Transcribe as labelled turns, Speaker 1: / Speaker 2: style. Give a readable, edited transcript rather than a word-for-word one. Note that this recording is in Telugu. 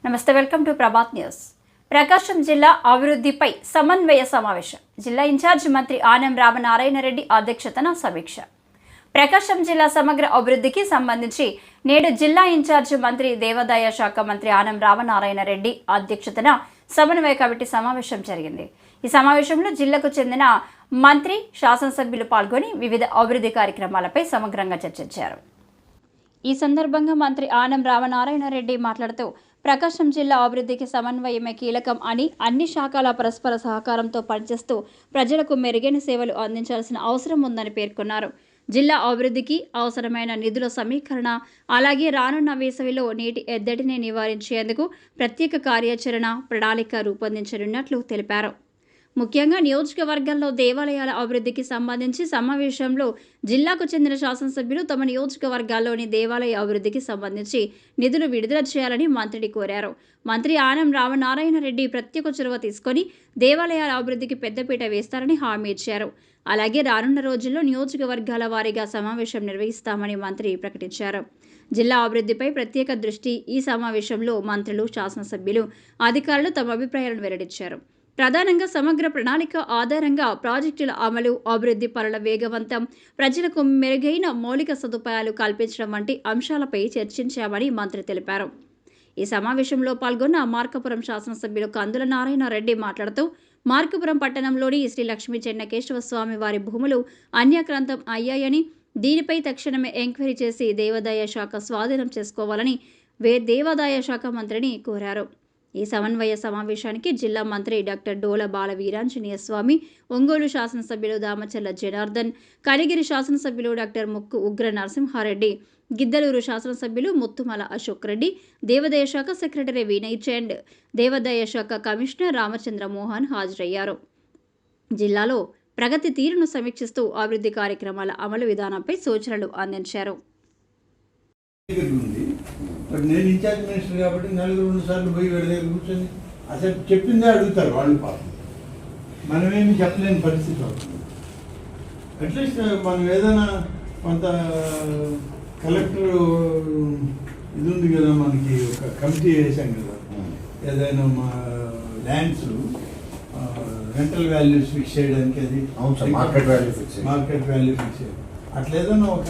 Speaker 1: నమస్తే, వెల్కమ్ టు ప్రభాత్ న్యూస్. ప్రకాశం జిల్లా అభివృద్ధిపై సమన్వయ సమావేశం. జిల్లా ఇన్ఛార్జి మంత్రి ఆనం రామనారాయణ రెడ్డి అధ్యక్షతన సమీక్ష. ప్రకాశం జిల్లా సమగ్ర అభివృద్ధికి సంబంధించి నేడు జిల్లా ఇన్ఛార్జి మంత్రి దేవాదాయ శాఖ మంత్రి ఆనం రామనారాయణ రెడ్డి అధ్యక్షతన సమన్వయ కమిటీ సమావేశం జరిగింది. ఈ సమావేశంలో జిల్లాకు చెందిన మంత్రి, శాసనసభ్యులు పాల్గొని వివిధ అభివృద్ధి కార్యక్రమాలపై సమగ్రంగా చర్చించారు. ఈ సందర్భంగా మంత్రి ఆనం రామనారాయణ రెడ్డి మాట్లాడుతూ, ప్రకాశం జిల్లా అభివృద్ధికి సమన్వయమే కీలకం అని, అన్ని శాఖల పరస్పర సహకారంతో పనిచేస్తూ ప్రజలకు మెరుగైన సేవలు అందించాల్సిన అవసరం ఉందని పేర్కొన్నారు. జిల్లా అభివృద్ధికి అవసరమైన నిధుల సమీకరణ, అలాగే రానున్న వేసవిలో నీటి ఎద్దడిని నివారించేందుకు ప్రత్యేక కార్యాచరణ ప్రణాళిక రూపొందించనున్నట్లు తెలిపారు. ముఖ్యంగా నియోజకవర్గాల్లో దేవాలయాల అభివృద్ధికి సంబంధించి సమావేశంలో జిల్లాకు చెందిన శాసనసభ్యులు తమ నియోజకవర్గాల్లోని దేవాలయ అభివృద్ధికి సంబంధించి నిధులు విడుదల చేయాలని మంత్రిని కోరారు. మంత్రి ఆనం రామనారాయణ రెడ్డి ప్రత్యేక చొరవ తీసుకొని దేవాలయాల అభివృద్ధికి పెద్దపీట వేస్తారని హామీ ఇచ్చారు. అలాగే రానున్న రోజుల్లో నియోజకవర్గాల వారీగా సమావేశం నిర్వహిస్తామని మంత్రి ప్రకటించారు. జిల్లా అభివృద్ధిపై ప్రత్యేక దృష్టి ఈ సమావేశంలో మంత్రులు, శాసనసభ్యులు, అధికారులు తమ అభిప్రాయాలను వెల్లడించారు. ప్రధానంగా సమగ్ర ప్రణాళిక ఆధారంగా ప్రాజెక్టుల అమలు, అభివృద్ధి పనుల వేగవంతం, ప్రజలకు మెరుగైన మౌలిక సదుపాయాలు కల్పించడం వంటి అంశాలపై చర్చించామని మంత్రి తెలిపారు. ఈ సమావేశంలో పాల్గొన్న మార్కాపురం శాసనసభ్యులు కందుల నారాయణ రెడ్డి మాట్లాడుతూ, మార్కాపురం పట్టణంలోని శ్రీ లక్ష్మీ చెన్నకేశవ స్వామి వారి భూములు అన్యాక్రాంతం అయ్యాయని, దీనిపై తక్షణమే ఎంక్వైరీ చేసి దేవాదాయ శాఖ స్వాధీనం చేసుకోవాలని దేవాదాయ శాఖ మంత్రిని కోరారు. ఈ సమన్వయ సమావేశానికి జిల్లా మంత్రి డాక్టర్ డోల బాల వీరాంజనేయ స్వామి, ఒంగోలు శాసనసభ్యులు దామచర్ల జనార్దన్, కనిగిరి శాసనసభ్యులు డాక్టర్ ముక్కు ఉగ్ర నరసింహారెడ్డి, గిద్దలూరు శాసనసభ్యులు ముత్తుమల అశోక్ రెడ్డి, దేవాదాయ శాఖ సెక్రటరీ వినయ్ చంద్, దేవాదాయ శాఖ కమిషనర్ రామచంద్ర మోహన్ హాజరయ్యారు. జిల్లాలో ప్రగతి తీరును సమీక్షిస్తూ అభివృద్ధి కార్యక్రమాల అమలు విధానంపై సూచనలు అందించారు.
Speaker 2: నేను ఇన్ఛార్జ్ మినిస్టర్ కాబట్టి 4 సార్లు పోయి వీళ్ళ దగ్గర కూర్చొని అసలు చెప్పిందే అడుగుతారు వాళ్ళు. పాపం మనమేమి చెప్పలేని పరిస్థితి అవుతుంది. అట్లీస్ట్ మనం ఏదైనా కొంత కలెక్టర్ ఇది ఉంది కదా, మనకి ఒక కమిటీ వేసాం కదా, ఏదైనా మా ల్యాండ్స్ రెంటల్ వాల్యూస్ ఫిక్స్ చేయడానికి, అది
Speaker 3: మార్కెట్ వాల్యూ ఫిక్స్
Speaker 2: చేయడం అట్లా ఏదైనా ఒక